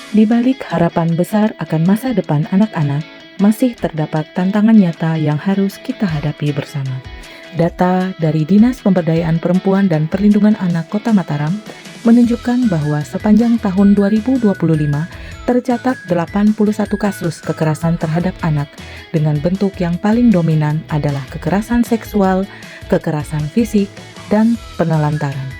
Di balik harapan besar akan masa depan anak-anak, masih terdapat tantangan nyata yang harus kita hadapi bersama. Data dari Dinas Pemberdayaan Perempuan dan Perlindungan Anak Kota Mataram menunjukkan bahwa sepanjang tahun 2025 tercatat 81 kasus kekerasan terhadap anak dengan bentuk yang paling dominan adalah kekerasan seksual, kekerasan fisik, dan penelantaran.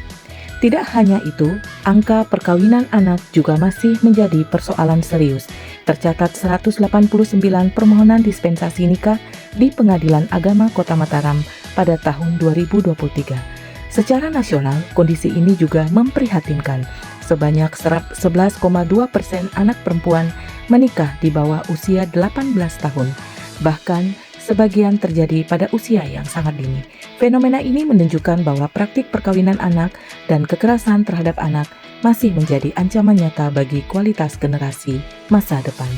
Tidak hanya itu, angka perkawinan anak juga masih menjadi persoalan serius. Tercatat 189 permohonan dispensasi nikah di Pengadilan Agama Kota Mataram pada tahun 2023. Secara nasional, kondisi ini juga memprihatinkan. Sebanyak 11,2% anak perempuan menikah di bawah usia 18 tahun. Bahkan, sebagian terjadi pada usia yang sangat dini. Fenomena ini menunjukkan bahwa praktik perkawinan anak dan kekerasan terhadap anak masih menjadi ancaman nyata bagi kualitas generasi masa depan.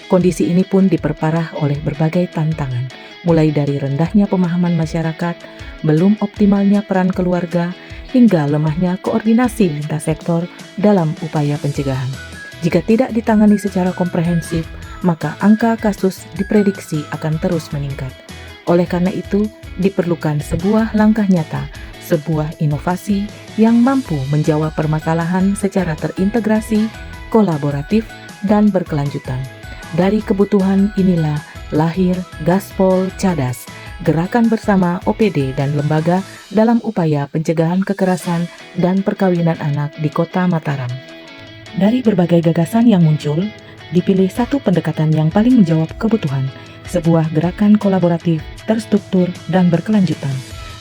Kondisi ini pun diperparah oleh berbagai tantangan, mulai dari rendahnya pemahaman masyarakat, belum optimalnya peran keluarga, hingga lemahnya koordinasi lintas sektor dalam upaya pencegahan. Jika tidak ditangani secara komprehensif, maka angka kasus diprediksi akan terus meningkat. Oleh karena itu, diperlukan sebuah langkah nyata, sebuah inovasi yang mampu menjawab permasalahan secara terintegrasi, kolaboratif, dan berkelanjutan. Dari kebutuhan inilah lahir Gaspol Cadas, gerakan bersama OPD dan lembaga dalam upaya pencegahan kekerasan dan perkawinan anak di Kota Mataram. Dari berbagai gagasan yang muncul, dipilih satu pendekatan yang paling menjawab kebutuhan, sebuah gerakan kolaboratif, terstruktur, dan berkelanjutan.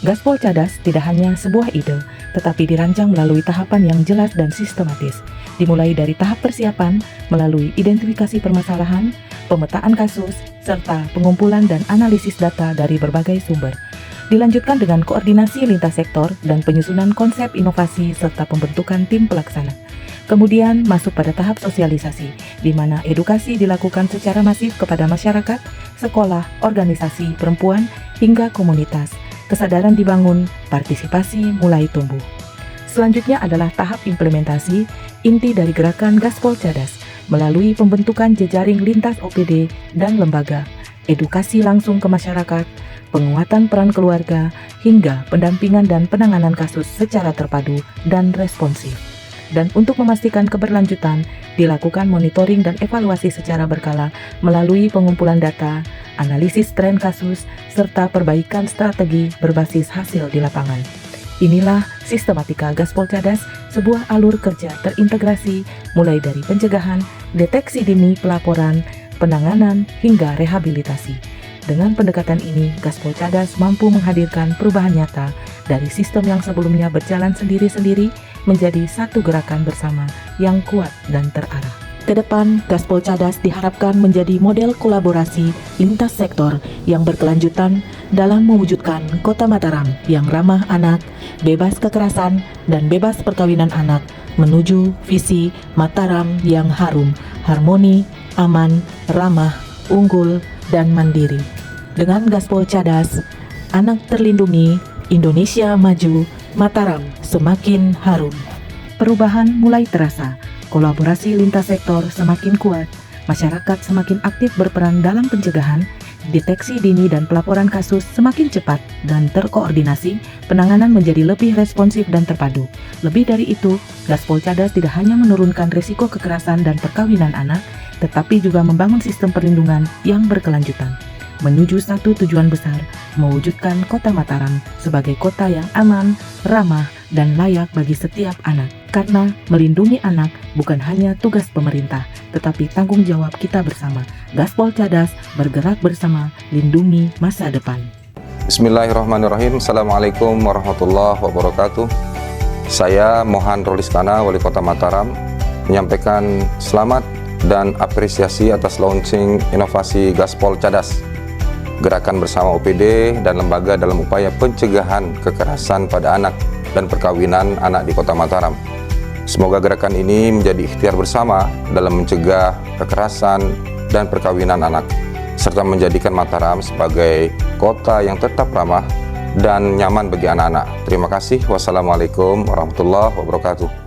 Gaspol Cadas tidak hanya sebuah ide, tetapi dirancang melalui tahapan yang jelas dan sistematis, dimulai dari tahap persiapan, melalui identifikasi permasalahan, pemetaan kasus, serta pengumpulan dan analisis data dari berbagai sumber. Dilanjutkan dengan koordinasi lintas sektor dan penyusunan konsep inovasi serta pembentukan tim pelaksana. Kemudian masuk pada tahap sosialisasi, di mana edukasi dilakukan secara masif kepada masyarakat, sekolah, organisasi perempuan, hingga komunitas. Kesadaran dibangun, partisipasi mulai tumbuh. Selanjutnya adalah tahap implementasi, inti dari gerakan Gaspol Cadas, melalui pembentukan jejaring lintas OPD dan lembaga, edukasi langsung ke masyarakat, penguatan peran keluarga, hingga pendampingan dan penanganan kasus secara terpadu dan responsif. Dan untuk memastikan keberlanjutan, dilakukan monitoring dan evaluasi secara berkala melalui pengumpulan data, analisis tren kasus, serta perbaikan strategi berbasis hasil di lapangan. Inilah sistematika Gaspol Cadas, sebuah alur kerja terintegrasi mulai dari pencegahan, deteksi dini pelaporan, penanganan, hingga rehabilitasi. Dengan pendekatan ini, Gaspol Cadas mampu menghadirkan perubahan nyata dari sistem yang sebelumnya berjalan sendiri-sendiri menjadi satu gerakan bersama yang kuat dan terarah. Kedepan, Gaspol Cadas diharapkan menjadi model kolaborasi lintas sektor yang berkelanjutan dalam mewujudkan Kota Mataram yang ramah anak, bebas kekerasan, dan bebas perkawinan anak menuju visi Mataram yang harum, harmoni, aman, ramah, unggul, dan mandiri. Dengan Gaspol Cadas, anak terlindungi, Indonesia maju, Mataram semakin harum. Perubahan mulai terasa, kolaborasi lintas sektor semakin kuat, masyarakat semakin aktif berperan dalam pencegahan, deteksi dini dan pelaporan kasus semakin cepat dan terkoordinasi, penanganan menjadi lebih responsif dan terpadu. Lebih dari itu, Gaspol Cadas tidak hanya menurunkan risiko kekerasan dan perkawinan anak, tetapi juga membangun sistem perlindungan yang berkelanjutan, menuju satu tujuan besar, mewujudkan Kota Mataram sebagai kota yang aman, ramah, dan layak bagi setiap anak. Karena melindungi anak bukan hanya tugas pemerintah, tetapi tanggung jawab kita bersama. Gaspol Cadas bergerak bersama, lindungi masa depan. Bismillahirrahmanirrahim. Assalamualaikum warahmatullahi wabarakatuh. Saya Mohan Roliskana, Wali Kota Mataram, menyampaikan selamat dan apresiasi atas launching inovasi Gaspol Cadas, gerakan bersama OPD dan lembaga dalam upaya pencegahan kekerasan pada anak dan perkawinan anak di Kota Mataram. Semoga gerakan ini menjadi ikhtiar bersama dalam mencegah kekerasan dan perkawinan anak, serta menjadikan Mataram sebagai kota yang tetap ramah dan nyaman bagi anak-anak. Terima kasih. Wassalamualaikum warahmatullahi wabarakatuh.